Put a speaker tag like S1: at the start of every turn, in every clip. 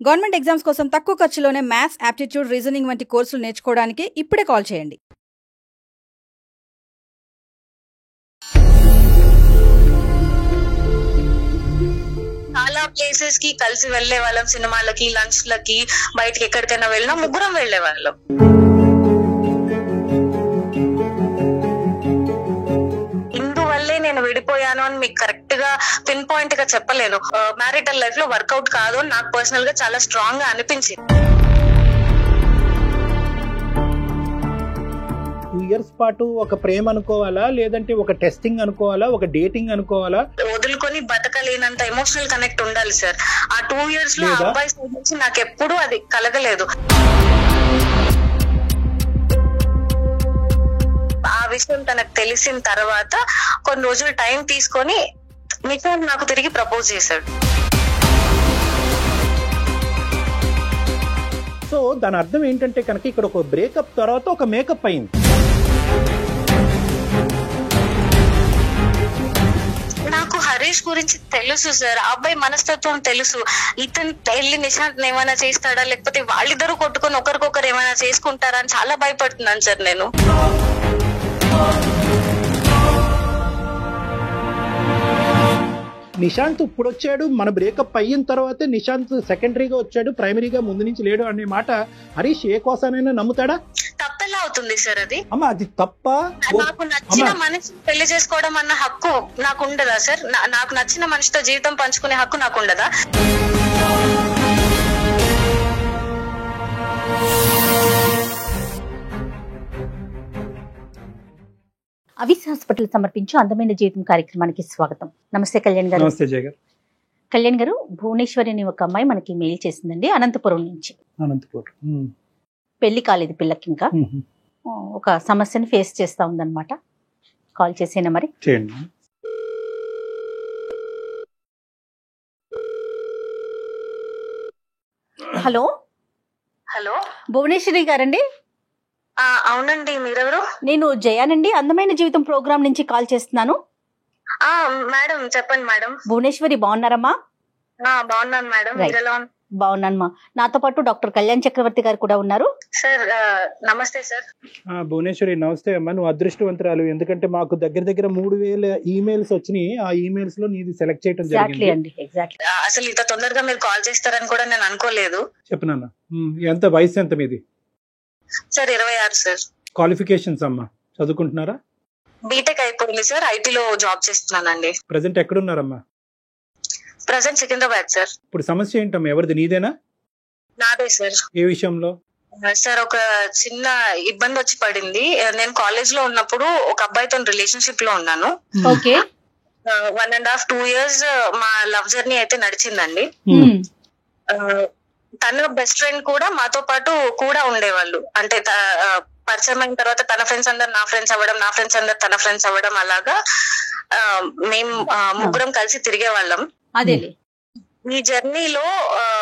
S1: Government exams కోసం తక్కువ ఖర్చులోనే maths, aptitude, reasoning వంటి కోర్సులు నేర్చుకోవడానికి ఇప్పుడే కాల్ చేయండి.
S2: చాలా ప్లేసెస్ కి కలిసి వెళ్లే వాళ్ళం, సినిమాలకి, లంచ్ లకి, బయటకి ఎక్కడికైనా వెళ్ళినా ముగ్గురం వెళ్లే వాళ్ళం. ఇందువల్లే నేను విడిపోయాను అని మీకు కరెక్ట్ గా పిన్ పాయింట్ గా చెప్పలేను. మ్యారిటల్ లైఫ్ లో వర్కౌట్ కాదు అని నాకు పర్సనల్ గా చాలా స్ట్రాంగ్ గా అనిపించింది.
S3: 2 years పాటు ఒక ప్రేమ అనుకోవాలా, లేదంటే ఒక టెస్టింగ్ అనుకోవాలా, ఒక డేటింగ్ అనుకోవాలా?
S2: వదులుకొని బతకలేనంత ఎమోషనల్ కనెక్ట్ ఉండాలి సార్. ఆ 2 years లో అబ్బాయి సైడ్ నుంచి నాకు ఎప్పుడూ అది కలగలేదు. ఆ విషయం తనకు తెలిసిన తర్వాత కొన్ని రోజులు టైం తీసుకొని నిఖాన్ నాకు తిరిగి ప్రపోజ్ చేశాడు.
S3: సో దాని అర్థం ఏంటంటే కనుక ఇక్కడ ఒక బ్రేకప్ తర్వాత ఒక మేకప్ అయింది.
S2: నాకు హరీష్ గురించి తెలుసు సార్, ఆ అబ్బాయి మనస్తత్వం తెలుసు. ఇతను పెళ్లి నిశాంత్ ఏమైనా చేస్తాడా, లేకపోతే వాళ్ళిద్దరూ కొట్టుకొని ఒకరికొకరు ఏమైనా చేసుకుంటారా అని చాలా భయపడుతున్నాను సార్ నేను.
S3: నిశాంత్ ఇప్పుడు వచ్చాడు, మన బ్రేకప్ అయిన తర్వాతే నిశాంత్ సెకండరీగా వచ్చాడు, ప్రైమరీగా ముందు నుంచి లేడు అనే మాట హరీష్ ఏ కోసానైనా నమ్ముతాడా?
S2: తప్పెలా అవుతుంది సార్ అది?
S3: అమ్మా అది తప్ప?
S2: నాకు నచ్చిన మనిషి పెళ్లి చేసుకోవడం అన్న హక్కు నాకు ఉండదా సార్? నాకు నచ్చిన మనిషితో జీవితం పంచుకునే హక్కు నాకు ఉండదా?
S4: అవిస్ హాస్పిటల్ సమర్పించు అందమైన జీవితం కార్యక్రమానికి స్వాగతం. నమస్తే కళ్యాణ్ గారు.
S3: నమస్తే జయ గారు.
S4: కళ్యాణ్ గారు, భువనేశ్వరి అనే ఒక అమ్మాయి మనకి మెయిల్ చేసిందండి, అనంతపురం నుంచి. పెళ్లి కాలేదు పిల్లకి, ఇంకా ఒక సమస్యని ఫేస్ చేస్తా ఉందన్నమాట. కాల్ చేసేనా మరి?
S3: చేయండి.
S4: హలో
S2: హలో,
S4: భువనేశ్వరి గారండి?
S2: అవునండి, మీరెవరు?
S4: నేను జయానండి, అందమైన జీవితం ప్రోగ్రామ్ నుంచి కాల్ చేస్తున్నాను.
S2: మేడం చెప్పండి మేడం.
S4: భువనేశ్వరి బాగున్నారమ్మా?
S2: బాగున్నాను మేడం,
S4: బాగున్నానమ్మా. నాతో పాటు డాక్టర్ కళ్యాణ్ చక్రవర్తి గారు కూడా ఉన్నారు.
S2: సార్ నమస్తే సార్.
S3: భువనేశ్వరి నమస్తే అమ్మా. నువ్వు అదృష్టవంతురాలు, ఎందుకంటే మాకు దగ్గర 3000 ఈమెయిల్స్ వచ్చినాయి. ఆ ఈమెయిల్స్ లో నీది సెలెక్ట్ చేయడం జరిగింది.
S2: అసలు ఇంత తొందరగా మీరు కాల్ చేస్తారని కూడా నేను అనుకోలేదు.
S3: చెప్పు నాన్న, ఎంత వయసు ఎంత మీది?
S2: Sir 26 sir.
S3: క్వాలిఫికేషన్స్ అమ్మా, చదువుకుంటున్నారా?
S2: బీటెక్ అయిపోయింది సార్, ఐటీలో జాబ్ చేస్తున్నానండి.
S3: ప్రెసెంట్ ఎక్కడున్నారమ్మా?
S2: Present Secunderabad sir.
S3: ఇప్పుడు సమస్య ఏంటమ్మా, ఎవరిది, నీదేనా?
S2: నాదే సార్.
S3: ఏ విషయంలో?
S2: సార్ ఒక చిన్న ఇబ్బంది వచ్చి పడింది. నేను కాలేజ్ లో ఉన్నప్పుడు ఒక అబ్బాయితో రిలేషన్షిప్ లో ఉన్నాను.
S4: ఓకే.
S2: 1.5-2 years మా లవ్ జర్నీ అయితే నడిచిందండి. తన బెస్ట్ ఫ్రెండ్ కూడా మాతో పాటు కూడా ఉండేవాళ్ళు. అంటే పరిచయం అయిన తర్వాత తన ఫ్రెండ్స్ అందరు నా ఫ్రెండ్స్ అవ్వడం, నా ఫ్రెండ్స్ అందరు తన ఫ్రెండ్స్ అవ్వడం, అలాగా మేము ముగ్గురం కలిసి తిరిగే వాళ్ళం.
S4: అదే
S2: ఈ జర్నీలో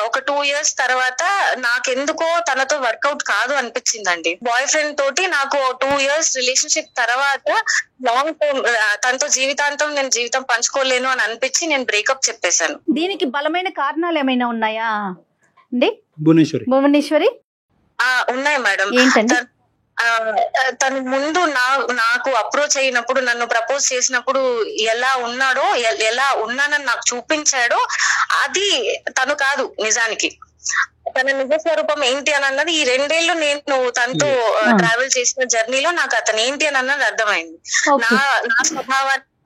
S2: ఒక 2 years తర్వాత నాకెందుకో తనతో వర్కౌట్ కాదు అనిపించిందండి. బాయ్ ఫ్రెండ్ తోటి నాకు 2 years రిలేషన్షిప్ తర్వాత లాంగ్ టర్మ్ తనతో జీవితాంతం నేను జీవితం పంచుకోలేను అని అనిపించి నేను బ్రేకప్ చెప్పేశాను.
S4: దీనికి బలమైన కారణాలు ఏమైనా ఉన్నాయా అండి
S3: భువనేశ్వరి?
S2: ఉన్నాయి మేడం.
S4: ఏంటంటే
S2: తను ముందు నాకు అప్రోచ్ అయినప్పుడు, నన్ను ప్రపోజ్ చేసినప్పుడు ఎలా ఉన్నాడో, ఎలా ఉన్నానని నాకు చూపించాడో అది తను కాదు. నిజానికి తన నిజ స్వరూపం ఏంటి అని అన్నది ఈ 2 ఏళ్ళు నేను తనతో ట్రావెల్ చేసిన జర్నీలో నాకు అతను ఏంటి అని అన్నది అర్థమైంది.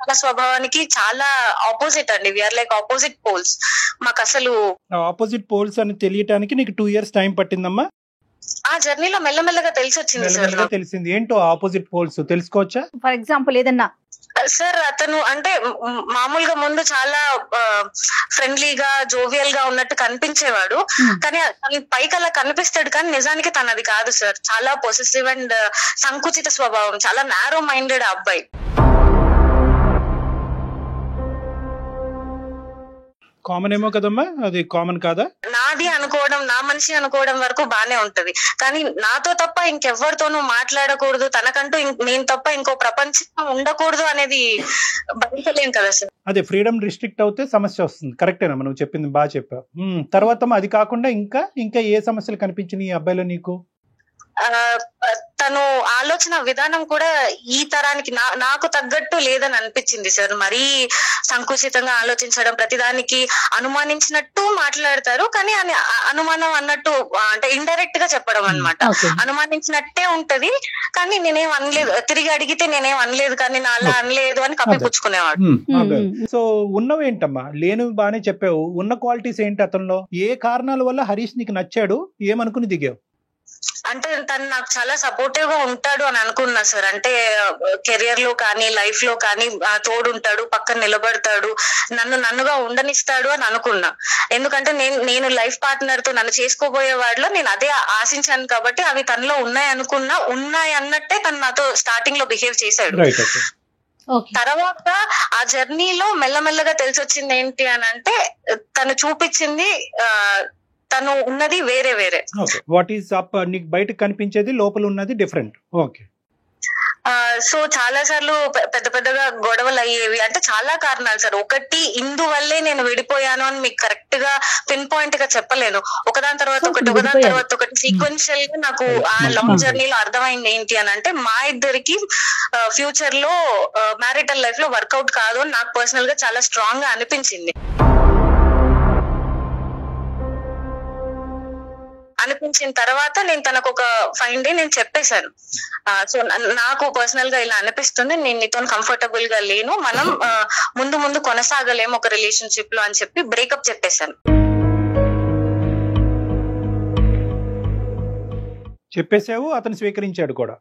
S2: నా స్వభావానికి చాలా ఆపోజిట్ అండి. We're like opposite poles. మాకు అసలు
S3: ఆపోజిట్ పోల్స్ అని తెలియటానికి నీకు 2 years టైం పట్టిందమ్మా?
S2: ఆ జర్నీలో మెల్లమెల్లగా తెలిసి వచ్చింది సార్.
S3: తెలిసింది ఏంటో ఆపోజిట్ పోల్స్ తెలుసుకోవచ్చా?
S4: ఫర్ ఎగ్జాంపుల్ ఏదన్నా
S2: సార్, అతను అంటే మామూలుగా ముందు చాలా ఫ్రెండ్లీగా, జోవియల్ గా ఉన్నట్టు కనిపించేవాడు. కానీ పైకి అలా కనిపిస్తాడు, కానీ నిజానికి తనది కాదు సార్. చాలా పొసెసివ్ అండ్ సంకుచిత స్వభావం, చాలా నారో మైండెడ్ అబ్బాయి.
S3: కామన్ ఏమో కదమ్మా, అది కామన్ కాదా?
S2: నాది అనుకోవడం, నా మనిషి అనుకోవడం వరకు బానే ఉంటది, కానీ నాతో తప్ప ఇంకెవ్వరితోనూ మాట్లాడకూడదు, తనకంటూ నేను తప్ప ఇంకో ప్రపంచం ఉండకూడదు అనేది భరించలేం కదా సార్.
S3: అదే ఫ్రీడమ్ రిస్ట్రిక్ట్ అవుతే సమస్య వస్తుంది. కరెక్టేనమ్మా, నువ్వు చెప్పింది బాగా చెప్పావు. తర్వాత అది కాకుండా ఇంకా ఏ సమస్యలు కనిపించినాయి ఈ అబ్బాయిలో నీకు?
S2: తను ఆలోచన విధానం కూడా ఈ తరానికి నాకు తగ్గట్టు లేదని అనిపించింది సార్. మరీ సంకుచితంగా ఆలోచించడం, ప్రతిదానికి అనుమానించినట్టు మాట్లాడతారు, కానీ అనుమానం అన్నట్టు అంటే ఇండైరెక్ట్ గా చెప్పడం అన్నమాట. అనుమానించినట్టే ఉంటది, కానీ నేనేం అనలేదు, తిరిగి అడిగితే నేనేం అనలేదు, కానీ నా అలా అనలేదు అని కప్పిపుచ్చుకునేవాడు.
S3: సో ఉన్నవేంటమ్మా, లేనివి బానే చెప్పావు, ఉన్న క్వాలిటీస్ ఏంటి అతనిలో? ఏ కారణాల వల్ల హరీష్ నీకు నచ్చాడు, ఏమనుకుని దిగావు?
S2: అంటే తను నాకు చాలా సపోర్టివ్ గా ఉంటాడు అని అనుకున్నా సార్. అంటే కెరియర్ లో కానీ లైఫ్ లో కానీ తోడుంటాడు, పక్కన నిలబడతాడు, నన్నుగా ఉండనిస్తాడు అని అనుకున్నా. ఎందుకంటే నేను లైఫ్ పార్ట్నర్ తో నన్ను చేసుకోబోయే వాడిలో నేను అదే ఆశించాను, కాబట్టి అవి తనలో ఉన్నాయి అన్నట్టే తను నాతో స్టార్టింగ్ లో బిహేవ్ చేశాడు. తర్వాత ఆ జర్నీలో మెల్లమెల్లగా తెలిసొచ్చింది ఏంటి అని అంటే, తను చూపించింది తను ఉన్నది వేరే.
S3: వాట్ ఈస్ అప్, నీకు బయటకు కనిపించేది లోపల ఉన్నది డిఫరెంట్. ఓకే.
S2: సో చాలా సార్లు పెద్దగా గొడవలు అయ్యేవి. అంటే చాలా కారణాలు సార్. ఒకటి ఇందువల్లే నేను విడిపోయాను అని మీకు కరెక్ట్ గా పిన్ పాయింట్ గా చెప్పలేను. ఒకదాని తర్వాత ఒకటి సీక్వెన్షియల్ గా నాకు ఆ లాంగ్ జర్నీలో అర్థమైంది ఏంటి అని అంటే, మా ఇద్దరికి ఫ్యూచర్ లో మ్యారిటల్ లైఫ్ లో వర్కౌట్ కాదు అని నాకు పర్సనల్ గా చాలా స్ట్రాంగ్ గా అనిపించిన తర్వాత నేను తనకు ఒక ఫైన్ డే నేను చెప్పేశాను. సో నాకు పర్సనల్ గా ఇలా అనిపిస్తుంది, నేను నీతో కంఫర్టబుల్ గా లేను, మనం ముందు కొనసాగలేము ఒక రిలేషన్షిప్ లో అని చెప్పి బ్రేకప్ చెప్పేశాను.
S3: చెప్పేసావు, అతను స్వీకరించాడు కూడా?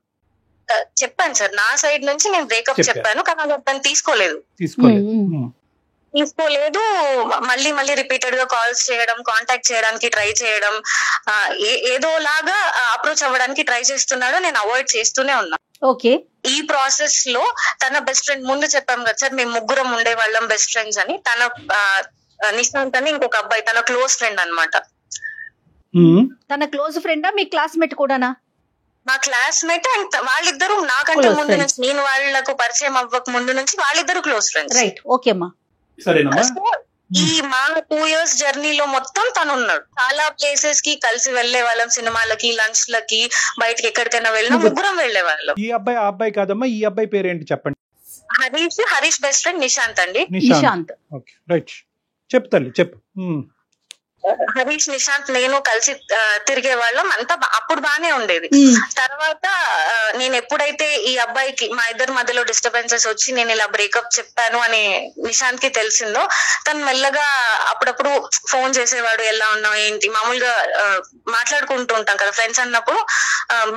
S2: చెప్పాను సార్, నా సైడ్ నుంచి నేను బ్రేకప్ చెప్పాను, కానీ అతను తీసుకోలేదు. మళ్ళీ రిపీటెడ్ గా కాల్స్ చేయడం, కాంటాక్ట్ చేయడానికి ట్రై చేయడం, ఏదోలాగా అప్రోచ్ అవ్వడానికి ట్రై చేస్తున్నాడు. నేను అవాయిడ్ చేస్తూనే ఉన్నా.
S4: ఓకే.
S2: ఈ ప్రాసెస్ లో తన బెస్ట్ ఫ్రెండ్, ముందు చెప్పాం కదా సార్ మేము ముగ్గురం ఉండేవాళ్ళం బెస్ట్ ఫ్రెండ్స్ అని, తన నిశాంత్ అని ఇంకొక అబ్బాయి తన క్లోజ్ ఫ్రెండ్ అన్నమాట.
S4: తన క్లోజ్ ఫ్రెండా, మీ క్లాస్మేట్ కూడానా?
S2: మా క్లాస్మేట్. అండ్ వాళ్ళిద్దరు నాకంటే ముందు నుంచి, నేను వాళ్ళకు పరిచయం అవ్వక ముందు నుంచి వాళ్ళిద్దరు క్లోజ్ ఫ్రెండ్స్.
S4: రైట్. ఓకే అమ్మా.
S2: ఈ మా 2 years జర్నీలో మొత్తం తను ఉన్నాడు. చాలా ప్లేసెస్ కి కలిసి వెళ్లే వాళ్ళం, సినిమాలకి, లంచ్ లకి, బయటకి ఎక్కడికైనా వెళ్ళినా ముగ్గురం వెళ్లే వాళ్ళం.
S3: ఈ అబ్బాయి ఆ అబ్బాయి కాదమ్మా, ఈ అబ్బాయి పేరేంటి చెప్పండి?
S2: హరీష్ బెస్ట్ ఫ్రెండ్ నిశాంత్ అండి.
S4: నిశాంత్.
S3: Okay, right. చెప్పు తల్లి, చెప్పు.
S2: హరీష్, నిశాంత్, నేను కలిసి తిరిగే వాళ్ళం, అంతా అప్పుడు బానే ఉండేది. తర్వాత నేను ఎప్పుడైతే ఈ అబ్బాయికి మా ఇద్దరి మధ్యలో డిస్టర్బెన్సెస్ వచ్చి నేను ఇలా బ్రేకప్ చెప్పాను అని నిశాంత్ కి తెలిసిందో, తను మెల్లగా అప్పుడప్పుడు ఫోన్ చేసేవాడు, ఎలా ఉన్నావు ఏంటి, మామూలుగా మాట్లాడుకుంటూ ఉంటాం కదా ఫ్రెండ్స్ అన్నప్పుడు,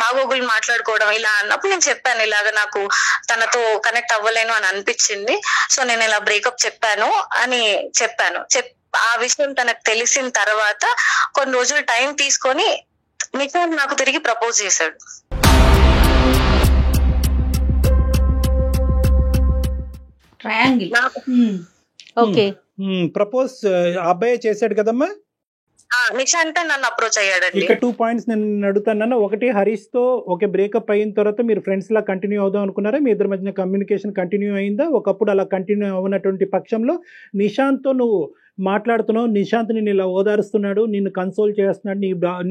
S2: బాగోగులు మాట్లాడుకోవడం. ఇలా అన్నప్పుడు నేను చెప్పాను, ఇలాగ నాకు తనతో కనెక్ట్ అవ్వలేను అని అనిపించింది, సో నేను ఇలా బ్రేకప్ చెప్పాను అని చెప్పాను. ఆ విషయం తనకు తెలిసిన తర్వాత కొన్ని రోజులు టైం తీసుకొని నిశాంత్ నాకు తిరిగి ప్రపోజ్ చేశాడు.
S4: ట్రయాంగిల్. ఓకే.
S3: ప్రపోజ్ అబ్బాయి చేశాడు కదమ్మా?
S2: నిశాంత్ నన్ను అప్రోచ్ అయ్యాడండి.
S3: ఇక్కడ 2 points నేను అడుగుతాను. ఒకటి, హరీష్ తో ఓకే బ్రేకప్ అయిన తర్వాత మీరు ఫ్రెండ్స్ లా కంటిన్యూ అవుదాం అనుకున్నారా? మీ ఇద్దరి మధ్య కమ్యూనికేషన్ కంటిన్యూ అయిందా? ఒకప్పుడు అలా కంటిన్యూ అవ్వనటువంటి పక్షంలో నిశాంత్ తో నువ్వు మాట్లాడుతున్నావు, నిశాంత్ నిన్ను ఇలా ఓదారుస్తున్నాడు, నిన్ను కన్సోల్ చేస్తున్నాడు,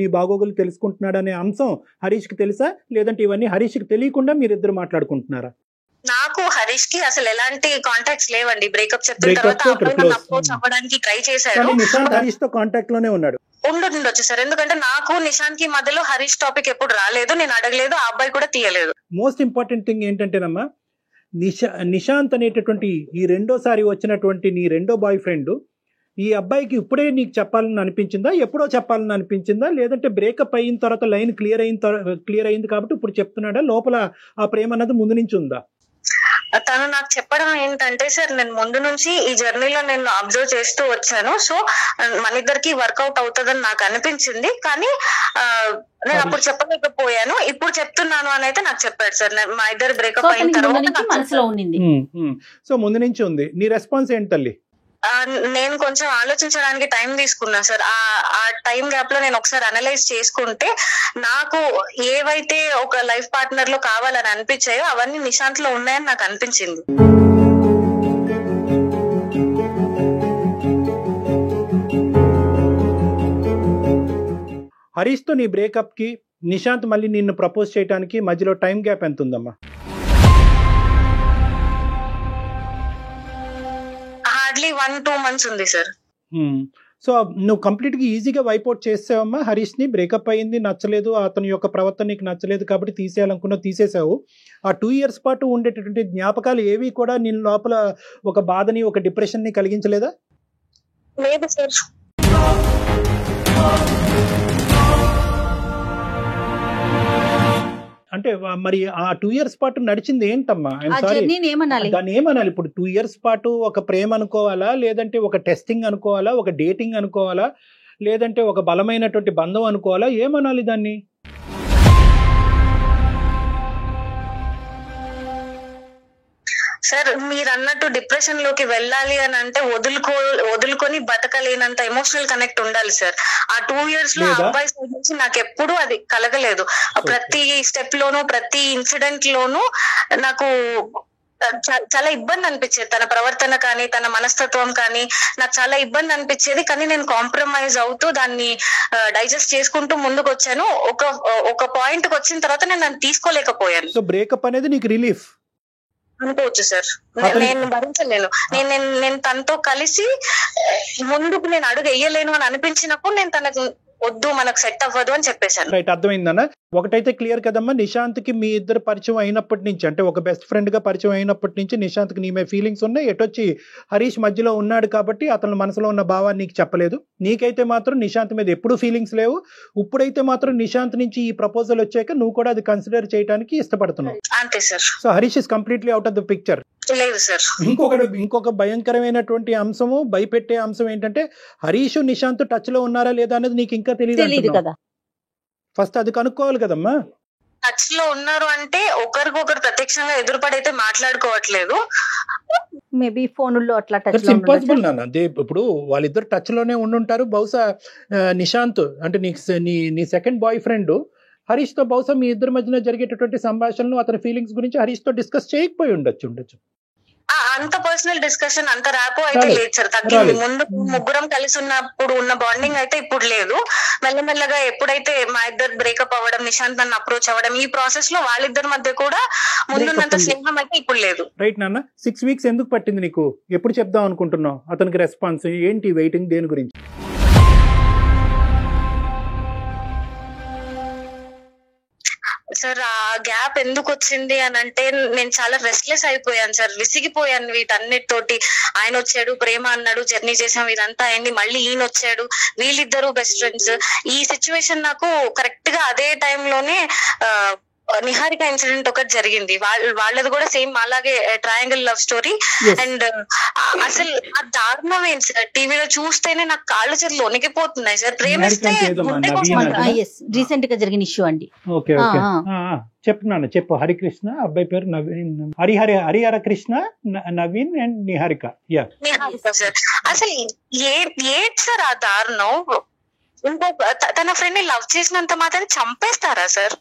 S3: నీ బాగోగులు తెలుసుకుంటున్నాడు అనే అంశం హరీష్ కి తెలుసా? లేదంటే ఇవన్నీ హరీష్ కి తెలియకుండా మీరిద్దరు మాట్లాడుకుంటున్నారా?
S2: నాకు హరీష్ కి అసలు ఎలాంటి కాంటాక్ట్స్ లేవండి. బ్రేకప్ చెప్పిన తర్వాత అప్రోచ్ అవ్వడానికి ట్రై చేశాడు.
S3: నిశాంత్ హరీష్ తో కాంటాక్ట్ లోనే ఉన్నాడు.
S2: ఉండొచ్చు సార్, ఎందుకంటే నాకు నిశాంత్ కి మధ్యలో హరీష్ టాపిక్ ఎప్పుడు రాలేదు, నేను అడగలేదు, ఆ అబ్బాయి కూడా తీయలేదు.
S3: మోస్ట్ ఇంపార్టెంట్ థింగ్ ఏంటంటేనమ్మా, నిశాంత్ అనేటటువంటి ఈ రెండోసారి వచ్చినటువంటి నీ రెండో బాయ్ ఫ్రెండ్ ఈ అబ్బాయికి ఇప్పుడే నీకు చెప్పాలని అనిపించిందా, ఎప్పుడో చెప్పాలని అనిపించిందా, లేదంటే బ్రేకప్ అయిన తర్వాత లైన్ క్లియర్ అయింది కాబట్టి ఇప్పుడు చెప్తున్నాడా, లోపల ఆ ప్రేమ అన్నది ముందు నుంచి ఉందా?
S2: తను నాకు చెప్పడం ఏంటంటే, సార్ నేను ముందు నుంచి ఈ జర్నీలో నేను అబ్జర్వ్ చేస్తూ వచ్చాను, సో మన ఇద్దరికి వర్కౌట్ అవుతుందని నాకు అనిపించింది, కానీ నేను అప్పుడు చెప్పలేకపోయాను, ఇప్పుడు చెప్తున్నాను అని అయితే నాకు చెప్పాడు సార్. మా ఇద్దరు బ్రేకప్ అయిన తర్వాత
S4: మనసులో ఉండింది.
S3: సో ముందు నుంచి ఉంది. నీ రెస్పాన్స్ ఏంటి తల్లి?
S2: నేను కొంచెం ఆలోచించడానికి టైం తీసుకున్నా సార్. ఆ టైం గ్యాప్ లో నేను ఒకసారి అనలైజ్ చేసుకుంటే నాకు ఏవైతే ఒక లైఫ్ పార్ట్నర్ లో కావాలని అనిపించాయో అవన్నీ నిశాంత్ లో ఉన్నాయని నాకు అనిపించింది.
S3: హరీష్ తో నీ బ్రేకప్ కి నిశాంత్ మళ్ళీ నిన్ను ప్రపోజ్ చేయడానికి మధ్యలో టైం గ్యాప్ ఎంత ఉందమ్మా?
S2: హార్డ్లీ 1-2 months ఉంది సార్.
S3: సో నువ్వు కంప్లీట్ గా ఈజీగా వైపౌట్ చేసావమ్మా హరీష్ ని? బ్రేకప్ అయింది, నచ్చలేదు, అతని యొక్క ప్రవర్తన నీకు నచ్చలేదు కాబట్టి తీసేయాలనుకున్నా తీసేసావు. ఆ 2 years పాటు ఉండేటటువంటి జ్ఞాపకాలు ఏవి కూడా నీ లోపల ఒక బాధని, ఒక డిప్రెషన్ ని కలిగించలేదా?
S2: లేదు సార్.
S3: అంటే మరి ఆ 2 years పాటు నడిచింది ఏంటమ్మా?
S4: ఏమనాలి
S3: దాన్ని ఏమనాలి ఇప్పుడు? 2 years పాటు ఒక ప్రేమ అనుకోవాలా, లేదంటే ఒక టెస్టింగ్ అనుకోవాలా, ఒక డేటింగ్ అనుకోవాలా, లేదంటే ఒక బలమైనటువంటి బంధం అనుకోవాలా? ఏమనాలి దాన్ని?
S2: సార్ మీరు అన్నట్టు డిప్రెషన్ లోకి వెళ్ళాలి అని అంటే వదులుకొని బతకలేనంత ఎమోషనల్ కనెక్ట్ ఉండాలి సార్. ఆ 2 years లో అబ్బాయి సైడ్ నుంచి నాకు ఎప్పుడు అది కలగలేదు. ప్రతి స్టెప్ లోను, ప్రతి ఇన్సిడెంట్ లోను నాకు చాలా ఇబ్బంది అనిపించేది. తన ప్రవర్తన కానీ, తన మనస్తత్వం కానీ నాకు చాలా ఇబ్బంది అనిపించేది. కానీ నేను కాంప్రమైజ్ అవుతూ దాన్ని డైజెస్ట్ చేసుకుంటూ ముందుకు వచ్చాను. ఒక పాయింట్ కి వచ్చిన తర్వాత నేను దాన్ని తీసుకోలేకపోయాను.
S3: సో బ్రేకప్ అనేది నీకు రిలీఫ్
S2: అనుకోవచ్చు సార్. నేను భరించలేను. నేను తనతో కలిసి ముందుకు నేను అడుగు వేయలేను అని అనిపించినప్పుడు నేను తనకు వద్దు, మనకు సెట్ అవ్వదు అని చెప్పేశాను.
S3: రైట్, అర్థమైందన్న. ఒకటైతే క్లియర్ కదమ్మా, నిశాంత్ కి మీ ఇద్దరు పరిచయం అయినప్పటి నుంచి, అంటే ఒక బెస్ట్ ఫ్రెండ్ గా పరిచయం అయినప్పటి నుంచి నిశాంత్ కి నీ మీద ఫీలింగ్స్ ఉన్నాయి. ఎటొచ్చి హరీష్ మధ్యలో ఉన్నాడు కాబట్టి అతని మనసులో ఉన్న భావాన్ని నీకు చెప్పలేదు. నీకైతే మాత్రం నిశాంత్ మీద ఎప్పుడు ఫీలింగ్స్ లేవు. ఇప్పుడైతే మాత్రం నిశాంత్ నుంచి ఈ ప్రపోజల్ వచ్చాక నువ్వు కూడా అది కన్సిడర్ చేయడానికి ఇష్టపడుతున్నావు.
S2: అంతే sir.
S3: So Harish is completely out of the picture.
S2: లేదు సార్.
S3: ఇంకొక భయంకరమైనటువంటి అంశము, భయపెట్టే అంశం ఏంటంటే హరీష్ నిశాంత్ టచ్ లో ఉన్నారా లేదా అనేది నీకు ఇంకా తెలియదు
S4: కదా.
S3: ఫస్ట్ అది కనుక్కోవాలి కదమ్మా.
S2: టచ్ లో ఉన్నారు అంటే ఒకరికొకరు ప్రత్యక్షంగా ఎదురుపడైతే మాట్లాడుకోవట్లేదు.
S4: మేబీ ఫోన్లో అట్లా టచ్
S3: ఇంపాసిబుల్ నాన్న. ఇప్పుడు వాళ్ళిద్దరు టచ్ లోనే ఉండుంటారు. బహుశా నిశాంత్ అంటే నీ సెకండ్ బాయ్ ఫ్రెండ్ హరీష్ తో బహుశా మీ ఇద్దరి మధ్యన జరిగేటటువంటి సంభాషణలు, అతని ఫీలింగ్స్ గురించి హరీష్ తో డిస్కస్ చేయకపోయి ఉండొచ్చు.
S2: అంత పర్సనల్ డిస్కషన్, అంత ర్యాపో అయితే లేదు సార్. తగ్గింది. ముందు ముగ్గురం కలిసి ఉన్నప్పుడు ఉన్న బాండింగ్ అయితే ఇప్పుడు లేదు. మెల్లమెల్లగా ఎప్పుడైతే మా ఇద్దరు బ్రేకప్ అవ్వడం, నిశాంత్ నన్ను అప్రోచ్ అవ్వడం, ఈ ప్రాసెస్ లో వాళ్ళిద్దరి మధ్య కూడా ముందున్నంత స్నేహం అయితే ఇప్పుడు లేదు.
S3: రైట్ నాన్న. 6 weeks ఎందుకు పట్టింది నీకు? ఎప్పుడు చెప్దాం అనుకుంటున్నావు? అతనికి రెస్పాన్స్ ఏంటి? వెయిటింగ్ దేని గురించి?
S2: సార్ ఆ గ్యాప్ ఎందుకు వచ్చింది అని అంటే నేను చాలా రెస్ట్లెస్ అయిపోయాను సార్. విసిగిపోయాను వీటన్నిటితోటి. ఆయన వచ్చాడు, ప్రేమ అన్నాడు, జర్నీ చేసాం, ఇదంతా అయింది. మళ్ళీ ఈయన వచ్చాడు, వీళ్ళిద్దరు బెస్ట్ ఫ్రెండ్స్. ఈ సిచ్యువేషన్ నాకు కరెక్ట్ గా అదే టైంలోనే నిహారిక ఇన్సిడెంట్ ఒకటి జరిగింది. వాళ్ళది కూడా సేమ్ అలాగే ట్రయాంగిల్ లవ్ స్టోరీ. అండ్ అసలు ఆ దారుణం ఏంటి సార్, టీవీలో చూస్తేనే నాకు కాళ్ళు చేతులు వణికిపోతున్నాయి సార్. ప్రేమిస్తే
S4: రీసెంట్ గా జరిగిన ఇష్యూ అండి.
S3: చెప్పు. హరికృష్ణ, అబ్బాయి పేరు నవీన్, హరిహర కృష్ణ, నవీన్ అండ్ నిహారిక.
S2: నిహారిక సార్. అసలు ఏంటి సార్ ఆ దారుణం? తన ఫ్రెండ్ ని లవ్ చేసినంత మాత్రం చంపేస్తారా సార్?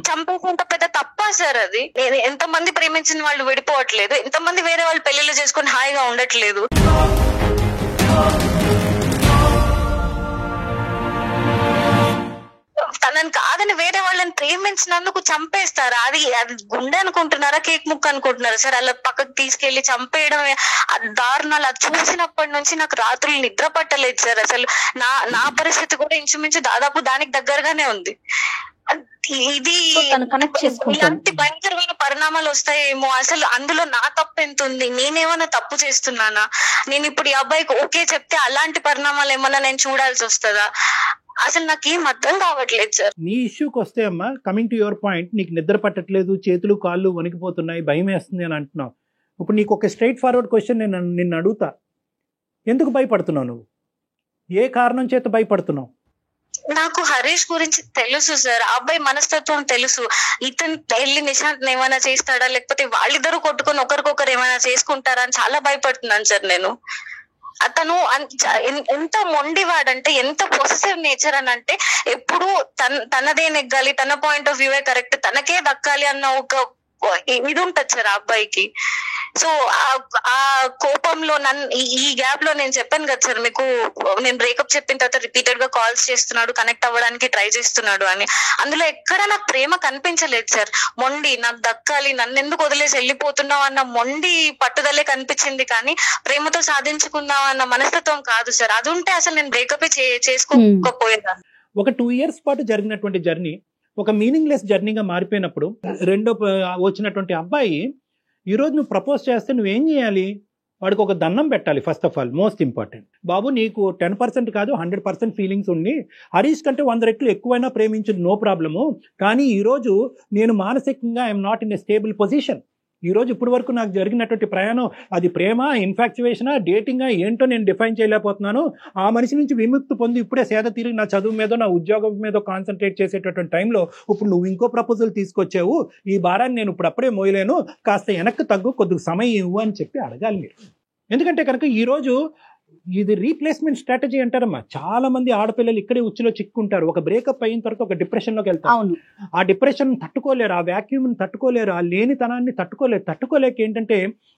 S2: చంపేసినంత పెద్ద తప్ప సార్ అది? ఎంత మంది ప్రేమించిన వాళ్ళు విడిపోవట్లేదు, ఎంతమంది వేరే వాళ్ళు పెళ్లిళ్ళు చేసుకుని హాయిగా ఉండట్లేదు. తనని కాదని వేరే వాళ్ళని ప్రేమించినందుకు చంపేస్తారా? అది గుండె అనుకుంటున్నారా, కేక్ ముక్క అనుకుంటున్నారా సార్? అలా పక్కకు తీసుకెళ్లి చంపేయడం, దారుణాలు అది చూసినప్పటి నుంచి నాకు రాత్రులు నిద్ర పట్టలేదు సార్. అసలు నా పరిస్థితి కూడా ఇంచుమించు దాదాపు దానికి దగ్గరగానే ఉంది. ఇది ఇలాంటి భయంకరమైన పరిణామాలు వస్తాయేమో. అసలు అందులో నా తప్పు ఎంత ఉంది? నేనేమన్నా తప్పు చేస్తున్నానా? నేను ఇప్పుడు ఈ అబ్బాయికి ఓకే చెప్తే అలాంటి పరిణామాలు ఏమన్నా నేను చూడాల్సి వస్తుందా? అసలు నాకేం అర్థం కావట్లేదు సార్.
S3: నీ ఇష్యూకి వస్తే అమ్మా, కమింగ్ టు యువర్ పాయింట్, నీకు నిద్ర పట్టట్లేదు, చేతులు కాళ్ళు వణికిపోతున్నాయి, భయం వేస్తుంది అని అంటున్నావు. ఇప్పుడు నీకు ఒక స్ట్రైట్ ఫార్వర్డ్ క్వశ్చన్ నిన్ను అడుగుతా. ఎందుకు భయపడుతున్నావు నువ్వు? ఏ కారణం చేత భయపడుతున్నావు?
S2: నాకు హరీష్ గురించి తెలుసు సార్, ఆ అబ్బాయి మనస్తత్వం తెలుసు. ఇతను వెళ్ళి నిశాంత్ ఏమైనా చేస్తాడా, లేకపోతే వాళ్ళిద్దరూ కొట్టుకొని ఒకరికొకరు ఏమైనా చేసుకుంటారా అని చాలా భయపడుతున్నాను సార్ నేను. అతను ఎంత మొండివాడంటే, ఎంత పొసెసివ్ నేచర్ అని అంటే, ఎప్పుడు తనదే నెగ్గాలి, తన పాయింట్ ఆఫ్ వ్యూ కరెక్ట్, తనకే దక్కాలి అన్న ఒక ఇది ఉంటది సార్ ఆ అబ్బాయికి. సో ఆ కోపంలో ఈ గ్యాప్ లో నేను చెప్పాను కదా సార్ మీకు, నేను బ్రేకప్ చెప్పిన తర్వాత రిపీటెడ్ గా కాల్స్ చేస్తున్నాడు, కనెక్ట్ అవ్వడానికి ట్రై చేస్తున్నాడు అని. అందులో ఎక్కడ నాకు ప్రేమ కనిపించలేదు సార్. మొండి, నాకు దక్కాలి, నన్ను ఎందుకు వదిలేసి వెళ్ళిపోతున్నావు అన్న మొండి పట్టుదలే కనిపించింది, కానీ ప్రేమతో సాధించుకుందాం అన్న మనస్తత్వం కాదు సార్. అది ఉంటే అసలు నేను బ్రేకప్ చేసుకోకపోయేదాన్ని.
S3: ఒక 2 years పాటు జరిగినటువంటి జర్నీ ఒక మీనింగ్లెస్ జర్నీగా మారిపోయినప్పుడు రెండో వచ్చినటువంటి అబ్బాయి ఈరోజు నువ్వు ప్రపోజ్ చేస్తే నువ్వేం చేయాలి? వాడికి ఒక దండం పెట్టాలి. First of all most important, బాబు నీకు 10% కాదు 100% ఫీలింగ్స్ ఉండి హరీష్ కంటే 100 రెట్లు ఎక్కువైనా ప్రేమించదు, నో ప్రాబ్లము. కానీ ఈరోజు నేను మానసికంగా I'm not in a stable position. ఈరోజు ఇప్పటి వరకు నాకు జరిగినటువంటి ప్రయాణం అది ప్రేమ, ఇన్ఫాక్చువేషనా, డేటింగా ఏంటో నేను డిఫైన్ చేయలేకపోతున్నాను. ఆ మనిషి నుంచి విముక్తి పొంది ఇప్పుడే సేద తిరిగి నా చదువు మీద, నా ఉద్యోగం మీద కాన్సన్ట్రేట్ చేసేటటువంటి టైంలో ఇప్పుడు నువ్వు ఇంకో ప్రపోజల్ తీసుకొచ్చావు, ఈ భారాన్ని నేను ఇప్పుడు అప్పుడే మోయలేను, కాస్త వెనక్కి తగ్గు, కొద్దిగా సమయం ఇవ్వు అని చెప్పి అడగాలి మీరు. ఎందుకంటే కనుక ఈరోజు ఇది రీప్లేస్మెంట్ స్ట్రాటజీ అంటారమ్మా. చాలా మంది ఆడపిల్లలు ఇక్కడే ఉచ్చులో చిక్కుంటారు. ఒక బ్రేకప్ అయిన తర్వాత ఒక డిప్రెషన్లోకి వెళ్తారు. ఆ డిప్రెషన్ తట్టుకోలేరు, ఆ వ్యాక్యూమ్ని తట్టుకోలేరు, ఆ లేనితనాన్ని తట్టుకోలేక ఏంటంటే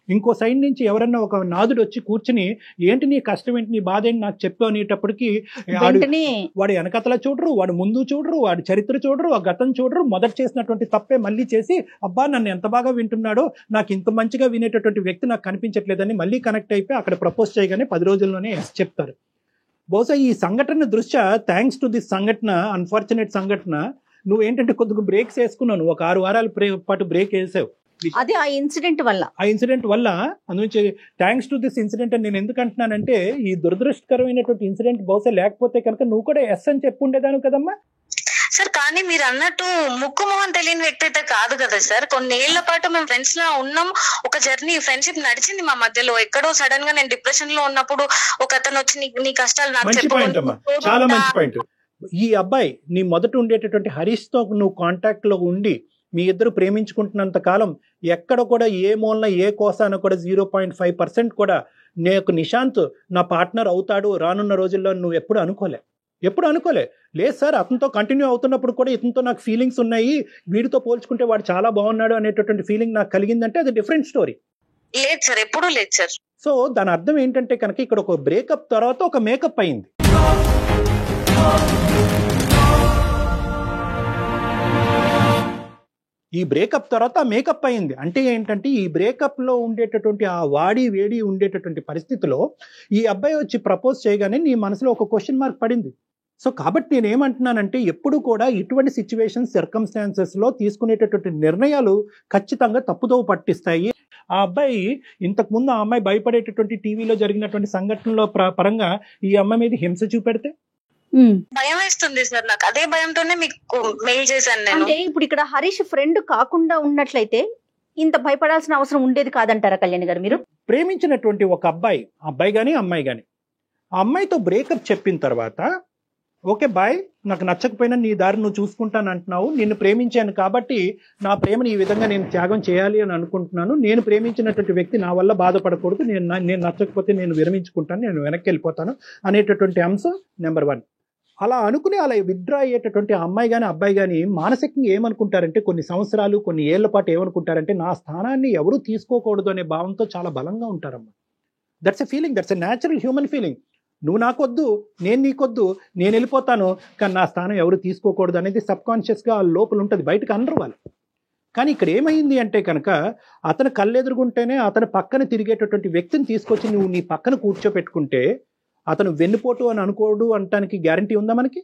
S3: ఇంకో సైడ్ నుంచి ఎవరన్నా ఒక నాదుడు వచ్చి కూర్చుని ఏంటి నీ కష్టం ఏంటి, నీ బాధ ఏంటి నాకు చెప్పు అనేటప్పటికి వాడు వెనకతల చూడరు, వాడు ముందు చూడరు, వాడి చరిత్ర చూడరు, ఆ గతం చూడరు, మొదట చేసినటువంటి తప్పే మళ్ళీ చేసి అబ్బా నన్ను ఎంత బాగా వింటున్నాడో, నాకు ఇంత మంచిగా వినేటటువంటి వ్యక్తి నాకు కనిపించట్లేదని మళ్ళీ కనెక్ట్ అయిపోయి అక్కడ ప్రపోజ్ చేయగానే 10 రోజుల్లోనే చెప్తారు. బహుశా ఈ సంఘటన దృష్ట్యా థ్యాంక్స్ టు దిస్ సంఘటన, అన్ఫార్చునేట్ సంఘటన, నువ్వేంటంటే కొద్దిగా బ్రేక్స్ వేసుకున్నావు. ఒక 6 వారాల పాటు బ్రేక్ వేసావు.
S4: అది ఆ ఇన్సిడెంట్ వల్ల
S3: అందుకే థ్యాంక్స్ టు దిస్ ఇన్సిడెంట్ అని నేను ఎందుకు అంటున్నానంటే, ఈ దురదృష్టకరమైనటువంటి ఇన్సిడెంట్ బహుశా లేకపోతే కనుక నువ్వు కూడా ఎస్ అని చెప్పి ఉండేదాను కదమ్మా
S2: సార్. కానీ మీరు అన్నట్టు ముక్కు మొహం తెలియని వ్యక్తి అయితే కాదు కదా సార్. కొన్ని ఏళ్ల పాటు మేము ఫ్రెండ్స్ లా ఉన్నాం, ఒక జర్నీ ఫ్రెండ్షిప్ నడిచింది మా మధ్యలో. ఎక్కడో సడన్ గా నేను డిప్రెషన్ లో ఉన్నప్పుడు ఒక అతను వచ్చి నీ కష్టాలు నాకు చెప్పు.
S3: చాలా మంచి పాయింట్. ఈ అబ్బాయి నీ మొదట ఉండేటటువంటి హరీష్ తో నువ్వు కాంటాక్ట్ లో ఉండి మీ ఇద్దరు ప్రేమించుకుంటున్నంత కాలం ఎక్కడ కూడా ఏ మూలన ఏ కోసాన కూడా 0.5% కూడా నేను నిశాంత్ నా పార్ట్నర్ అవుతాడు రానున్న రోజుల్లో నువ్వు ఎప్పుడు అనుకోలే. లేదు సార్, అతనితో కంటిన్యూ అవుతున్నప్పుడు కూడా ఇతనితో నాకు ఫీలింగ్స్ ఉన్నాయి, వీడితో పోల్చుకుంటే వాడు చాలా బాగున్నాడు అనేటటువంటి ఫీలింగ్ నాకు కలిగిందంటే అది డిఫరెంట్ స్టోరీ.
S2: లేదు సార్, ఎప్పుడూ లేదు సార్.
S3: సో దాని అర్థం ఏంటంటే కనుక ఇక్కడ ఒక బ్రేకప్ తర్వాత ఒక మేకప్ అయింది. ఈ బ్రేకప్ తర్వాత మేకప్ అయింది అంటే ఏంటంటే ఈ బ్రేకప్లో ఉండేటటువంటి ఆ వాడి వేడి ఉండేటటువంటి పరిస్థితిలో ఈ అబ్బాయి వచ్చి ప్రపోజ్ చేయగానే నీ మనసులో ఒక క్వశ్చన్ మార్క్ పడింది. సో కాబట్టి నేనేమంటున్నానంటే ఎప్పుడు కూడా ఇటువంటి సిచ్యువేషన్ సర్కమ్స్టాన్సెస్లో తీసుకునేటటువంటి నిర్ణయాలు ఖచ్చితంగా తప్పుదోవ పట్టిస్తాయి. ఆ అబ్బాయి ఇంతకుముందు ఆ అమ్మాయి భయపడేటటువంటి టీవీలో జరిగినటువంటి సంఘటనలో పరంగా ఈ అమ్మాయి మీద హింస చూపెడితే
S2: భయం వేస్తుంది సార్ నాకు. అదే భయంతోనే మీకు మెయిల్ చేశాను నేను.
S4: అంటే ఇప్పుడు ఇక్కడ హరీష్ ఫ్రెండ్ కాకుండా ఉన్నట్లయితే ఇంత భయపడాల్సిన అవసరం ఉండేది కాదంటారా కళ్యాణి గారు? మీరు
S3: ప్రేమించినటువంటి ఒక అబ్బాయి కానీ అమ్మాయి కానీ ఆ అమ్మాయితో బ్రేకప్ చెప్పిన తర్వాత ఓకే బాయ్, నాకు నచ్చకపోయినా నీ దారి నువ్వు చూసుకుంటాను అంటున్నావు, నిన్ను ప్రేమించాను కాబట్టి నా ప్రేమను ఈ విధంగా నేను త్యాగం చేయాలి అని అనుకుంటున్నాను, నేను ప్రేమించినటువంటి వ్యక్తి నా వల్ల బాధపడకూడదు, నేను నచ్చకపోతే నేను విరమించుకుంటాను, నేను వెనక్కి వెళ్ళిపోతాను అనేటటువంటి అంశం నెంబర్ 1. అలా అనుకుని అలా విత్డ్రా అయ్యేటటువంటి అమ్మాయి కానీ అబ్బాయి కానీ మానసికంగా ఏమనుకుంటారంటే కొన్ని సంవత్సరాలు కొన్ని ఏళ్ల పాటు ఏమనుకుంటారంటే నా స్థానాన్ని ఎవరూ తీసుకోకూడదు అనే భావంతో చాలా బలంగా ఉంటారమ్మా. That's a feeling, that's a natural human feeling. నువ్వు నాకొద్దు, నేను నీకొద్దు, నేను వెళ్ళిపోతాను, కానీ నా స్థానం ఎవరు తీసుకోకూడదు అనేది సబ్కాన్షియస్గా లోపల ఉంటుంది, బయటకు అనరు వాళ్ళు. కానీ ఇక్కడ ఏమైంది అంటే కనుక అతను కళ్ళెదురుగుంటేనే అతను పక్కన తిరిగేటటువంటి వ్యక్తిని తీసుకొచ్చి నువ్వు నీ పక్కన కూర్చోపెట్టుకుంటే అతను వెన్నుపోటు అని అనుకోడు అంటానికి గ్యారంటీ ఉందా మనకి?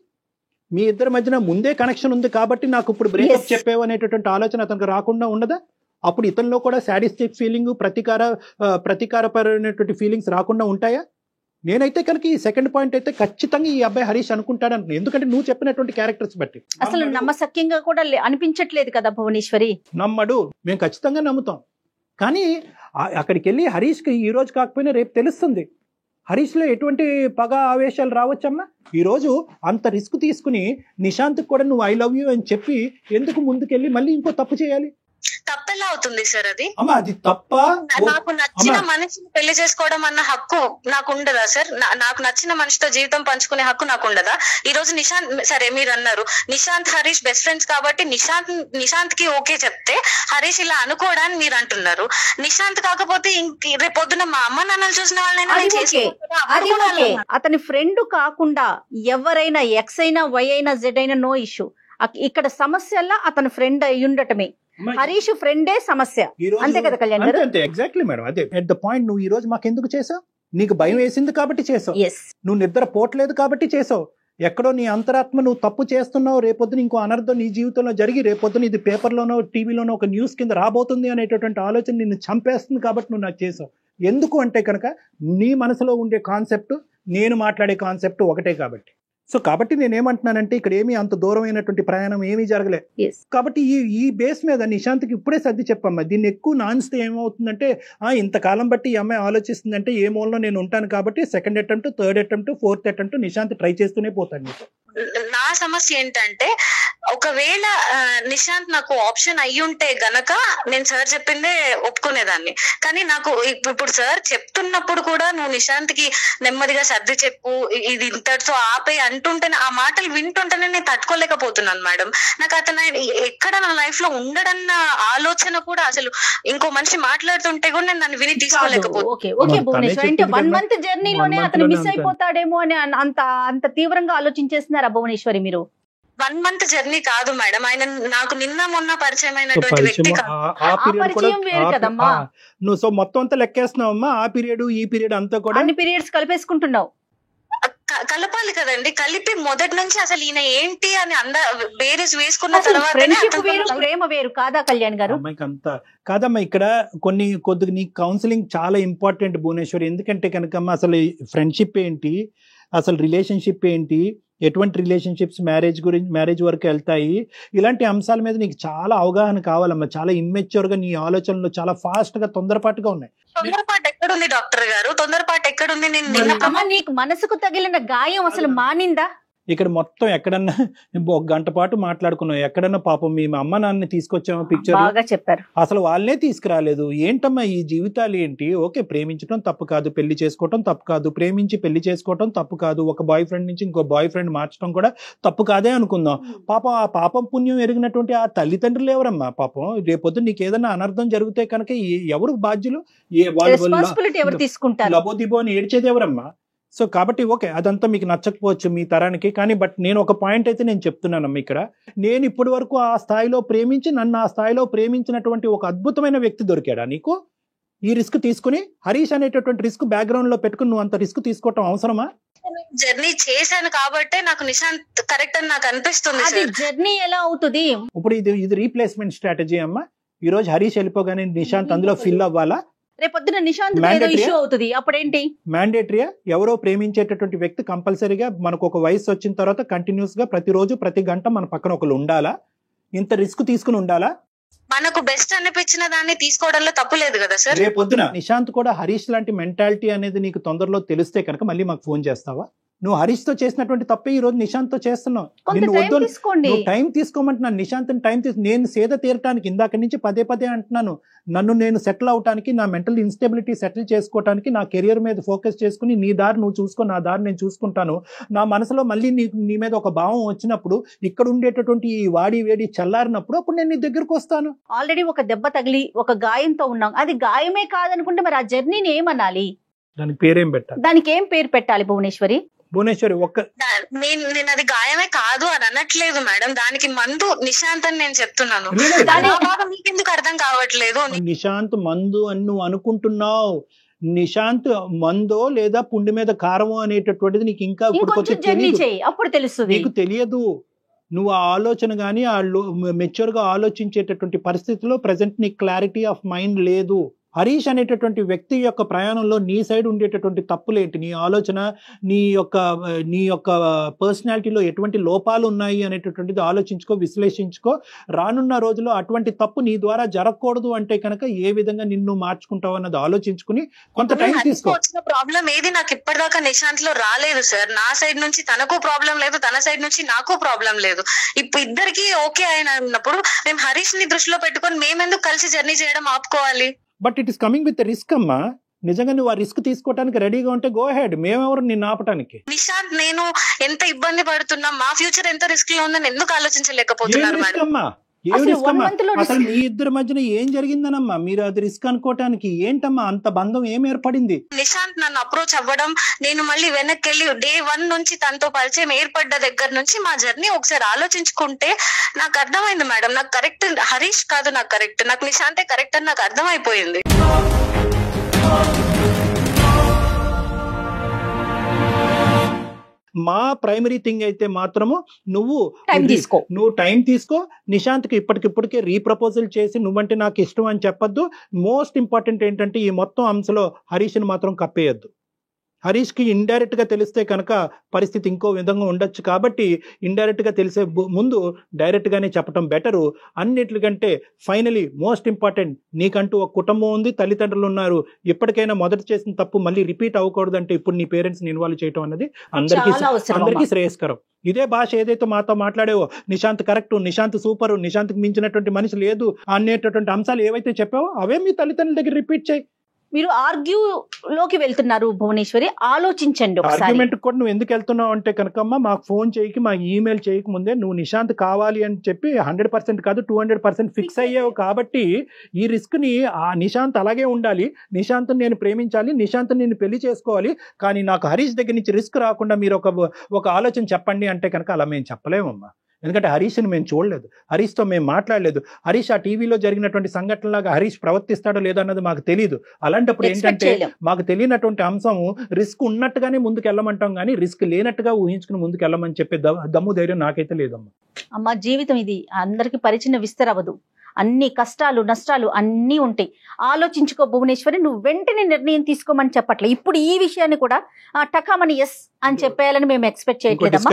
S3: మీ ఇద్దరి మధ్యన ముందే కనెక్షన్ ఉంది కాబట్టి నాకు ఇప్పుడు బ్రేకప్ చెప్పేవు అనేటటువంటి ఆలోచన అతనికి రాకుండా ఉండదా? అప్పుడు ఇతనిలో కూడా సాడిస్టిక్ ఫీలింగ్, ప్రతీకారపరమైనటువంటి ఫీలింగ్స్ రాకుండా ఉంటాయా? నేనైతే కనుక ఈ సెకండ్ పాయింట్ అయితే ఖచ్చితంగా ఈ అబ్బాయి హరీష్ అనుకుంటాడు అనుకున్నాను. ఎందుకంటే నువ్వు చెప్పినటువంటి క్యారెక్టర్స్ బట్టి
S4: అసలు నమ్మసక్యంగా కూడా అనిపించట్లేదు కదా భువనేశ్వరి.
S3: నమ్మడు, మేము ఖచ్చితంగా నమ్ముతాం. కానీ అక్కడికి వెళ్ళి హరీష్కి ఈ రోజు కాకపోయినా రేపు తెలుస్తుంది. హరీష్లో ఎటువంటి పగ ఆవేశాలు రావచ్చమ్మా. ఈరోజు అంత రిస్క్ తీసుకుని నిశాంత్కి కూడా నువ్వు ఐ లవ్ యూ అని చెప్పి ఎందుకు ముందుకెళ్ళి మళ్ళీ ఇంకో తప్పు చేయాలి?
S2: తప్పెలా అవుతుంది సార్ అది?
S3: అమ్మా అది తప్ప?
S2: నాకు నచ్చిన మనిషిని పెళ్లి చేసుకోవడం అన్న హక్కు నాకు ఉండదా సార్? నాకు నచ్చిన మనిషితో జీవితం పంచుకునే హక్కు నాకు ఉండదా? ఈ రోజు నిశాంత్, సరే మీరు అన్నారు నిశాంత్ హరీష్ బెస్ట్ ఫ్రెండ్స్ కాబట్టి నిశాంత్ కి ఓకే చెప్తే హరీష్ ఇలా అనుకోవడానికి మీరు అంటున్నారు. నిశాంత్ కాకపోతే రేపు పొద్దున మా అమ్మ నాన్నలు చూసిన వాళ్ళైనా
S4: అతని ఫ్రెండ్ కాకుండా ఎవరైనా ఎక్స్ అయినా వై అయినా జెడ్ అయినా నో ఇష్యూ. ఇక్కడ సమస్యల్లా అతని ఫ్రెండ్ అయి ఉండటమే. హరీష్ ఫ్రెండే సమస్య, అంతే కదా కళ్యాణ్ గారు?
S3: అంతే, ఎగ్జాక్ట్లీ మేడం. అదే ఎట్ ద పాయింట్. నువ్వు ఈ రోజు మాకు ఎందుకు చేసావు? నీకు భయం వేసింది కాబట్టి చేసావు. నువ్వు నిద్ర పోట్లేదు కాబట్టి చేసావు. ఎక్కడో నీ అంతరాత్మ నువ్వు తప్పు చేస్తున్నావు, రేపొద్దున ఇంకో అనర్థం నీ జీవితంలో జరిగి రేపొద్దున ఇది పేపర్లోనో టీవీలోనో ఒక న్యూస్ కింద రాబోతుంది అనేటటువంటి ఆలోచన నిన్ను చంపేస్తుంది కాబట్టి నువ్వు నాకు చేసావు. ఎందుకు అంటే కనుక నీ మనసులో ఉండే కాన్సెప్ట్, నేను మాట్లాడే కాన్సెప్ట్ ఒకటే కాబట్టి. సో కాబట్టి నేనేమంటున్నానంటే ఇక్కడ ఏమీ అంత దూరమైనటువంటి ప్రయాణం ఏమీ జరగలే. కాబట్టి ఈ బేస్ మీద నిశాంత్కి ఇప్పుడే సర్ది చెప్పమ్మా. దీన్ని ఎక్కువ నాన్స్తే ఏమవుతుందంటే ఇంతకాలం బట్టి ఈ అమ్మాయి ఆలోచిస్తుందంటే ఏ మూలలో నేను ఉంటాను కాబట్టి second attempt, third attempt, fourth attempt Nishant try చేస్తూనే పోతాను నీతో.
S2: నా సమస్య ఏంటంటే ఒకవేళ నిశాంత్ నాకు ఆప్షన్ అయ్యుంటే గనక నేను సార్ చెప్పిందే ఒప్పుకునేదాన్ని. కానీ నాకు ఇప్పుడు సార్ చెప్తున్నప్పుడు కూడా నువ్వు నిశాంత్ కి నెమ్మదిగా సర్ది చెప్పు, ఇది ఇంతటితో ఆపే అంటుంటేనే, ఆ మాటలు వింటుంటేనే నేను తట్టుకోలేకపోతున్నాను మేడం. నాకు అతను ఎక్కడ నా లైఫ్ లో ఉండడన్న ఆలోచన కూడా, అసలు ఇంకో మనిషి మాట్లాడుతుంటే కూడా నేను దాన్ని విని తీసుకోలేకపోతున్నాను.
S4: 1 month జర్నీలోనే అతను మిస్ అయిపోతాడేమో అని అంత తీవ్రంగా ఆలోచించేస్తున్నారా భువనేశ్వరి మీరు?
S2: 1 month జర్నీ కాదు మేడం, ఆయన నాకు నిన్న మొన్న పరిచయం అయినటువంటి వ్యక్తి
S4: కదమ్మా.
S3: నువ్వు సో మొత్తం అంతా లెక్కేస్తున్నావమ్మా. ఆ పీరియడ్ ఈ పీరియడ్ అంతా కూడా
S4: అన్ని పీరియడ్స్ కలిపేసుకుంటున్నావు.
S2: కలపాలి కదండి, కలిపి మొదటి నుంచి అసలు ఈయన ఏంటి అని బేరీస్ వేసుకున్న తర్వాత
S4: ప్రేమ వేరు కాదా కళ్యాణ్ గారు?
S3: అమ్మాయికి అంతా కాదమ్మా. ఇక్కడ కొద్దిగా నీ కౌన్సిలింగ్ చాలా ఇంపార్టెంట్ భువనేశ్వరి. ఎందుకంటే కనుకమ్మా అసలు ఫ్రెండ్షిప్ ఏంటి, అసలు రిలేషన్షిప్ ఏంటి, ఎటువంటి రిలేషన్షిప్స్ మ్యారేజ్ వరకు వెళ్తాయి, ఇలాంటి అంశాల మీద నీకు చాలా అవగాహన కావాలమ్మా. చాలా ఇమ్మెచ్యూర్ గా నీ ఆలోచనలు చాలా ఫాస్ట్ గా తొందరపాటుగా ఉన్నాయి.
S2: తొందరపాటు ఎక్కడుంది డాక్టర్ గారు? తొందరపాటు ఎక్కడుంది?
S4: నీకు మనసుకు తగిలిన గాయం అసలు మానిందా?
S3: ఇక్కడ మొత్తం ఎక్కడన్నా 1 గంట పాటు మాట్లాడుకున్నాం. ఎక్కడన్నా పాపం మీ అమ్మ నాన్నని తీసుకొచ్చామో పిక్చర్,
S4: బాగా చెప్పారు.
S3: అసలు వాళ్ళనే తీసుకురాలేదు. ఏంటమ్మా ఈ జీవితాలు ఏంటి? ఓకే, ప్రేమించడం తప్పు కాదు, పెళ్లి చేసుకోవటం తప్పు కాదు, ప్రేమించి పెళ్లి చేసుకోవటం తప్పు కాదు, ఒక బాయ్ ఫ్రెండ్ నుంచి ఇంకో బాయ్ ఫ్రెండ్ మార్చడం కూడా తప్పు కాదే అనుకుందాం. పాపం ఆ పాపం పుణ్యం ఎరిగినటువంటి ఆ తల్లిదండ్రులు ఎవరమ్మా? పాపం రేపొద్దు నీకు ఏదైనా అనర్థం జరిగితే కనుక ఎవరు బాధ్యులు?
S4: ఎవరు తీసుకుంటారు?
S3: లబోదిబో అని ఏడ్చేది ఎవరమ్మా? సో కాబట్టి ఓకే, అదంతా మీకు నచ్చకపోవచ్చు మీ తరానికి, కానీ బట్ నేను ఒక పాయింట్ అయితే నేను చెప్తున్నానమ్మా. ఇక్కడ నేను ఇప్పటి వరకు ఆ స్థాయిలో ప్రేమించి నన్ను ఆ స్థాయిలో ప్రేమించినటువంటి ఒక అద్భుతమైన వ్యక్తి దొరికాడా నీకు? ఈ రిస్క్ తీసుకుని హరీష్ అనేటటువంటి రిస్క్ బ్యాక్గ్రౌండ్ లో పెట్టుకుని నువ్వు అంత రిస్క్ తీసుకోవటం అవసరమా?
S2: జర్నీ చేశాను కాబట్టి నాకు నిశాంత్ కరెక్ట్ అని నాకు అనిపిస్తుంది.
S4: జర్నీ ఎలా అవుతుంది
S3: ఇప్పుడు? ఇది రీప్లేస్మెంట్ స్ట్రాటజీ అమ్మా. ఈ రోజు హరీష్ వెళ్ళిపోగానే నిశాంత్ అందులో ఫిల్ అవ్వాలా?
S4: రేపొద్దున నిశాంత్ ఇష్యూ అవుతుంది, అప్పుడేంటి?
S3: మ్యాండేటరీయా? ఎవరో ప్రేమించేటటువంటి వ్యక్తి కంపల్సరీగా మనకు ఒక వయసు వచ్చిన తర్వాత కంటిన్యూస్ గా ప్రతిరోజు ప్రతి గంట మన పక్కన ఒకరు ఉండాలా? ఇంత రిస్క్ తీసుకుని ఉండాలా?
S2: మనకు బెస్ట్ అనిపించిన దాన్ని తీసుకోవడంలో తప్పు లేదు కదా సార్.
S3: రేపొద్దున నిశాంత్ కూడా హరీష్ లాంటి మెంటాలిటీ అనేది నీకు తొందరలో తెలిస్తే కనుక మళ్ళీ మాకు ఫోన్ చేస్తావా? నువ్వు హరీష్ తో చేసినటువంటి తప్పే ఈ రోజు నిశాంత్ తో చేస్తున్నావు. నువ్వు టైం తీసుకోమంటున్నాను. నిశాంత్ టైం నేను సేద తీరటానికి ఇందాక నుంచి పదే అంటున్నాను. నన్ను నేను సెటిల్ అవటానికి, నా మెంటల్ ఇన్స్టెబిలిటీ సెటిల్ చేసుకోవటానికి, నా కెరియర్ మీద ఫోకస్ చేసుకుని నీ దారి నువ్వు చూసుకో, నా దారి నేను చూసుకుంటాను. నా మనసులో మళ్ళీ నీ మీద ఒక భావం వచ్చినప్పుడు, ఇక్కడ ఉండేటటువంటి ఈ వాడి వేడి చల్లారినప్పుడు అప్పుడు నేను నీ దగ్గరకు వస్తాను.
S4: ఆల్రెడీ ఒక దెబ్బ తగిలి ఒక గాయంతో ఉన్నాం. అది గాయమే కాదనుకుంటే మరి ఆ జర్నీని ఏమనాలి?
S3: దానికి పేరేం పెట్టాలి?
S4: దానికి ఏం పేరు పెట్టాలి భువనేశ్వరి?
S2: నేను అది గాయమే కాదు అని అనట్లేదు మేడం, దానికి మందు నిశాంత్ అని నేను చెప్తున్నాను. మీకెందుకు అర్థం కావట్లేదు?
S3: నిశాంత్ మందు అని నువ్వు అనుకుంటున్నావు. నిశాంత్ మందో లేదా పుండి మీద కారమో అనేటటువంటిది నీకు ఇంకా
S4: అప్పుడు తెలుస్తుంది.
S3: నీకు తెలియదు. నువ్వు ఆ ఆలోచన గానీ మెచ్యూర్ గా ఆలోచించేటటువంటి పరిస్థితిలో ప్రెసెంట్ నీకు క్లారిటీ ఆఫ్ మైండ్ లేదు. హరీష్ అనేటటువంటి వ్యక్తి యొక్క ప్రయాణంలో నీ సైడ్ ఉండేటటువంటి తప్పులేంటి, నీ ఆలోచన, నీ యొక్క పర్సనాలిటీలో ఎటువంటి లోపాలు ఉన్నాయి అనేటటువంటిది ఆలోచించుకో, విశ్లేషించుకో. రానున్న రోజుల్లో అటువంటి తప్పు నీ ద్వారా జరగకూడదు అంటే కనుక ఏ విధంగా నిన్ను మార్చుకుంటావు అన్నది ఆలోచించుకుని కొంత టైం తీసుకో.
S2: వచ్చిన ప్రాబ్లం ఏది నాకు ఇప్పటిదాకా నిశాంత్ లో రాలేదు సార్. నా సైడ్ నుంచి తనకు ప్రాబ్లం లేదు, తన సైడ్ నుంచి నాకు ప్రాబ్లం లేదు. ఇప్పుడు ఇద్దరికి ఓకే అయినప్పుడు మేము హరీష్ ని దృష్టిలో పెట్టుకొని మేమెందుకు కలిసి జర్నీ చేయడం ఆపుకోవాలి?
S3: But it is coming with risk అమ్మా. నిజంగా నువ్వు ఆ రిస్క్ తీసుకోవడానికి రెడీగా ఉంటే గో హెడ్, మేమెవరు నిన్ను ఆపడానికి.
S2: నిశాంత్ నేను ఎంత ఇబ్బంది పడుతున్నా, మా ఫ్యూచర్ ఎంత రిస్క్ లో ఉందని ఎందుకు ఆలోచించలేకపోతున్నారు మేడం?
S3: అసలు మీ ఇద్దరి మధ్యన ఏం జరిగిందనమ్మా మీరు అది రిస్క్ అనుకోవటానికి? ఏంటమ్మా అంత బంధం ఏం ఏర్పడింది?
S2: నిశాంత్ నన్ను అప్రోచ్ అవ్వడం, నేను మళ్ళీ వెనక్కి వెళ్ళి డే 1 నుంచి తనతో పరిచయం ఏర్పడ్డ దగ్గర నుంచి మా జర్నీ ఒకసారి ఆలోచించుకుంటే నాకు అర్థమైంది మేడం. నాకు కరెక్ట్ హరీష్ కాదు, నాకు కరెక్ట్, నాకు నిశాంతే కరెక్ట్ అని నాకు అర్థమైపోయింది.
S3: మా ప్రైమరీ థింగ్ అయితే మాత్రము నువ్వు టైం తీసుకో. నిశాంత్కి ఇప్పటికిప్పటికే రీప్రపోజల్ చేసి నువ్వంటే నాకు ఇష్టం అని చెప్పొద్దు. మోస్ట్ ఇంపార్టెంట్ ఏంటంటే ఈ మొత్తం అంశంలో హరీష్ని మాత్రం కప్పేయద్దు. హరీష్కి ఇండైరెక్ట్ గా తెలిస్తే కనుక పరిస్థితి ఇంకో విధంగా ఉండొచ్చు. కాబట్టి ఇండైరెక్ట్ గా తెలిసే ముందు డైరెక్ట్ గానే చెప్పడం బెటరు. అన్నిటికంటే ఫైనలీ మోస్ట్ ఇంపార్టెంట్, నీకంటూ ఒక కుటుంబం ఉంది, తల్లిదండ్రులు ఉన్నారు. ఇప్పటికైనా మొదట చేసిన తప్పు మళ్ళీ రిపీట్ అవ్వకూడదు అంటే ఇప్పుడు నీ పేరెంట్స్ ని ఇన్వాల్వ్ చేయడం అనేది అందరికీ శ్రేయస్కరం. ఇదే భాష ఏదైతే మాతో మాట్లాడేవో, నిశాంత్ కరెక్ట్, నిశాంత్ సూపర్, నిశాంత్కి మించినటువంటి మనిషి లేదు అనేటటువంటి అంశాలు ఏవైతే చెప్పావో అవే మీ తల్లిదండ్రుల దగ్గర రిపీట్ చేయి.
S4: మీరు ఆర్గ్యూ లోకి వెళ్తున్నారు భువనేశ్వరి, ఆలోచించండి ఒకసారి.
S3: ఆర్గ్యుమెంట్ కూడా నువ్వు ఎందుకు వెళ్తున్నావు అంటే కనుకమ్మ, మాకు ఫోన్ చేయకి, మాకు ఈమెయిల్ చేయక ముందే నువ్వు నిశాంత్ కావాలి అని చెప్పి 100% కాదు 200% ఫిక్స్ అయ్యావు. కాబట్టి ఈ రిస్క్ ని ఆ నిశాంత్ అలాగే ఉండాలి, నిశాంత్ నేను ప్రేమించాలి, నిశాంత్ నేను పెళ్లి చేసుకోవాలి, కానీ నాకు హరీష్ దగ్గర నుంచి రిస్క్ రాకుండా మీరు ఒక ఆలోచన చెప్పండి అంటే కనుక అలా మేము చెప్పలేమమ్మా. ఎందుకంటే హరీష్ని మేము చూడలేదు, హరీష్తో మేము మాట్లాడలేదు. హరీష్ ఆ టీవీలో జరిగినటువంటి సంఘటనలాగా హరీష్ ప్రవర్తిస్తాడో లేదో అన్నది మాకు తెలియదు. అలాంటప్పుడు ఏంటంటే మాకు తెలియనటువంటి అంశము రిస్క్ ఉన్నట్టుగానే ముందుకు వెళ్ళమంటాం, కానీ రిస్క్ లేనట్టుగా ఊహించుకుని ముందుకు వెళ్ళమని చెప్పే దమ్ము ధైర్యం నాకైతే లేదమ్మా.
S4: అమ్మ జీవితం ఇది అందరికి పరిచిన విస్తరవదు, అన్ని కష్టాలు నష్టాలు అన్నీ ఉంటాయి. ఆలోచించుకో భువనేశ్వరి, నువ్వు వెంటనే నిర్ణయం తీసుకోమని చెప్పట్లే. ఇప్పుడు ఈ విషయాన్ని కూడా టకామని ఎస్ అని చెప్పేయాలని మేము ఎక్స్పెక్ట్ చేయట్లేదమ్మా.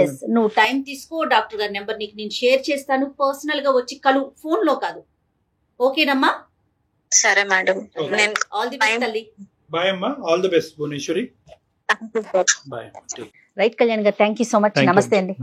S4: ఎస్, నువ్వు టైం తీసుకో. డాక్టర్ గారి నెంబర్ నీకు నేను షేర్ చేస్తాను, పర్సనల్ గా వచ్చి కలు, ఫోన్ లో కాదు. ఓకేనమ్మా?
S2: సరే మేడం,
S4: ఆల్ ది బెస్ట్ తల్లి.
S3: బాయ్ అమ్మా, all the best Bhuvaneshwari.
S4: Right Kalyan garu, thank you so much. నమస్తే అండి.